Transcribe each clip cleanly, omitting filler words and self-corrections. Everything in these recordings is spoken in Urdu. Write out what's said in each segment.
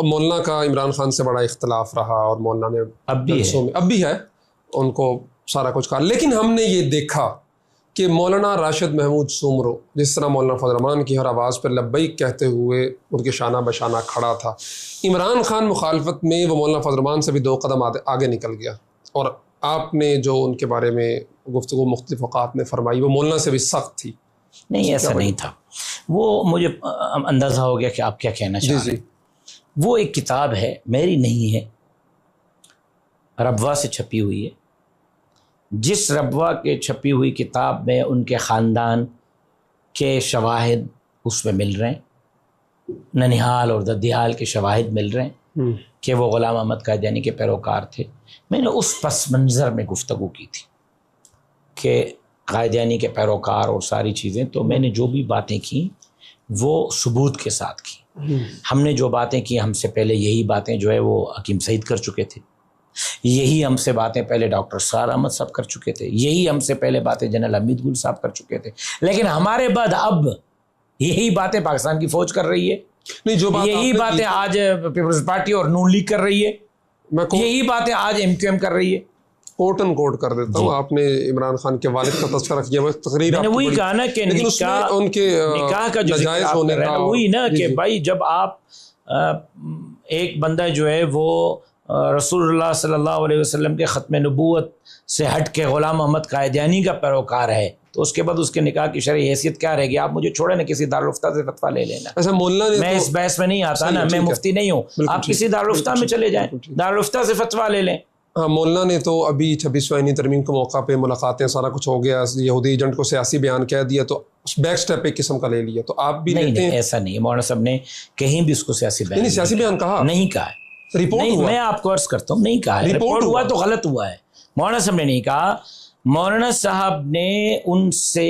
مولانا کا عمران خان سے بڑا اختلاف رہا اور مولانا نے اب بھی ہے ان کو سارا کچھ کہا، لیکن ہم نے یہ دیکھا کہ مولانا راشد محمود سومرو جس طرح مولانا فضل الرحمان کی ہر آواز پر لبیک کہتے ہوئے ان کے شانہ بشانہ کھڑا تھا، عمران خان مخالفت میں وہ مولانا فضل الرحمان سے بھی 2 قدم آگے نکل گیا، اور آپ نے جو ان کے بارے میں گفتگو مختلف اوقات میں فرمائی وہ مولانا سے بھی سخت تھی۔ نہیں ایسا نہیں تھا، وہ مجھے اندازہ ہو گیا کہ آپ کیا کہنا چاہ رہے ہیں۔ وہ ایک کتاب ہے، میری نہیں ہے، ربوہ سے چھپی ہوئی ہے، جس ربوہ کے چھپی ہوئی کتاب میں ان کے خاندان کے شواہد اس میں مل رہے ہیں، ننہال اور ددیال کے شواہد مل رہے ہیں کہ وہ غلام احمد قادیانی کے پیروکار تھے۔ میں نے اس پس منظر میں گفتگو کی تھی کہ قادیانی کے پیروکار اور ساری چیزیں، تو میں نے جو بھی باتیں کی وہ ثبوت کے ساتھ کی۔ ہم نے جو باتیں کی، ہم سے پہلے یہی باتیں جو ہے وہ حکیم سعید کر چکے تھے، یہی ہم سے باتیں پہلے ڈاکٹر سرار احمد صاحب کر چکے تھے، یہی ہم سے پہلے باتیں جنرل حمید گل صاحب کر چکے تھے، لیکن ہمارے بعد اب یہی باتیں پاکستان کی فوج کر رہی ہے، یہی باتیں آج پیپلز پارٹی اور نون لیگ کر رہی ہے، یہی باتیں آج ایم کیو ایم کر رہی ہے۔ کوٹ اینڈ کوٹ کر دیتا ہوں، آپ نے عمران خان کے والد کا تذکرہ کیا، تقریر میں نے وہی کہا نا کہ نکاح کا جو ناجائز ہونے کا وہی نا کہ بھائی جب آپ ایک بندہ جو ہے وہ رسول اللہ صلی اللہ علیہ وسلم کے ختم نبوت سے ہٹ کے غلام احمد قادیانی کا پیروکار ہے تو اس کے بعد اس کے نکاح کی شرعی حیثیت کیا رہے گی؟ آپ مجھے چھوڑے نا کسی دارالفتہ سے فتویٰ لے لینا، ایسا مولانا نے میں اس بحث میں نہیں آتا نا، میں مفتی نہیں ہوں، آپ کسی دارالفتہ میں چلے جائیں، دارالفتہ سے فتویٰ لے لیں۔ ہاں، مولانا نے تو ابھی 26 آئینی ترمیم کے موقع پہ ملاقاتیں سارا کچھ ہو گیا، یہودی ایجنٹ کو سیاسی بیان کہہ دیا تو بیک سٹیپ ایک قسم کا لے لیا، تو آپ بھی لیتے ہیں؟ ایسا نہیں، مولانا صاحب نے کہیں بھی اس کو سیاسی بیان کہا نہیں کہا ہے، نہیں، میں آپ کو عرض کرتا ہوں نہیں کہا ہے، رپورٹ ہوا تو غلط ہوا ہے، مولانا صاحب نے نہیں کہا۔ مولانا صاحب نے ان سے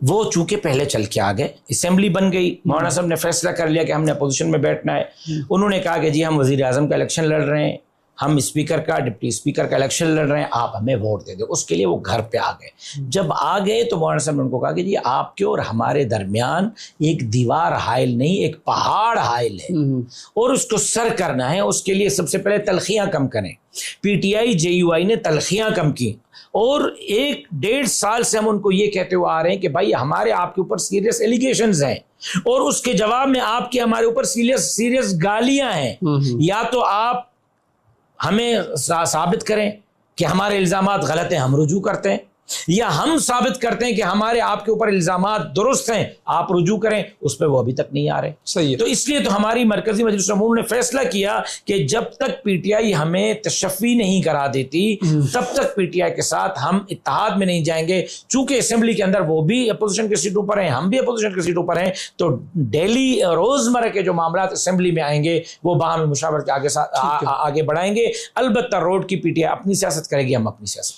وہ چونکہ پہلے چل کے آ گئے، اسمبلی بن گئی، مولانا صاحب نے فیصلہ کر لیا کہ ہم نے اپوزیشن میں بیٹھنا ہے، انہوں نے کہا کہ جی ہم وزیر اعظم کا الیکشن لڑ رہے ہیں، ہم اسپیکر کا ڈپٹی اسپیکر کا الیکشن لڑ رہے ہیں، آپ ہمیں ووٹ دے دیں، اس کے لیے وہ گھر پہ آ گئے۔ جب آ گئے تو مولانا صاحب نے ان کو کہا کہ جی آپ کے اور ہمارے درمیان ایک دیوار حائل نہیں، ایک پہاڑ حائل ہے اور اس کو سر کرنا ہے، اس کے لیے سب سے پہلے تلخیاں کم کریں۔ P T I J you آئی نے تلخیاں کم کی، اور 1-1.5 سال سے ہم ان کو یہ کہتے ہوئے آ رہے ہیں کہ بھائی ہمارے آپ کے اوپر سیریس ایلیگیشنز ہیں اور اس کے جواب میں آپ کی ہمارے اوپر سیریس گالیاں ہیں، یا تو آپ ہمیں ثابت کریں کہ ہمارے الزامات غلط ہیں، ہم رجوع کرتے ہیں، یا ہم ثابت کرتے ہیں کہ ہمارے آپ کے اوپر الزامات درست ہیں، آپ رجوع کریں۔ اس پہ وہ ابھی تک نہیں آ رہے۔ صحیح ہے۔ تو اس لیے تو ہماری مرکزی مجلس العموم نے فیصلہ کیا کہ جب تک پی ٹی آئی ہمیں تشفی نہیں کرا دیتی تب تک پی ٹی آئی کے ساتھ ہم اتحاد میں نہیں جائیں گے، چونکہ اسمبلی کے اندر وہ بھی اپوزیشن کی سیٹوں پر ہیں، ہم بھی اپوزیشن کی سیٹوں پر ہیں، تو ڈیلی روزمرہ کے جو معاملات اسمبلی میں آئیں گے وہ باہمی مشاورت کے آگے بڑھائیں گے۔ البتہ روڈ کی پی ٹی آئی اپنی سیاست کرے گی، ہم اپنی سیاست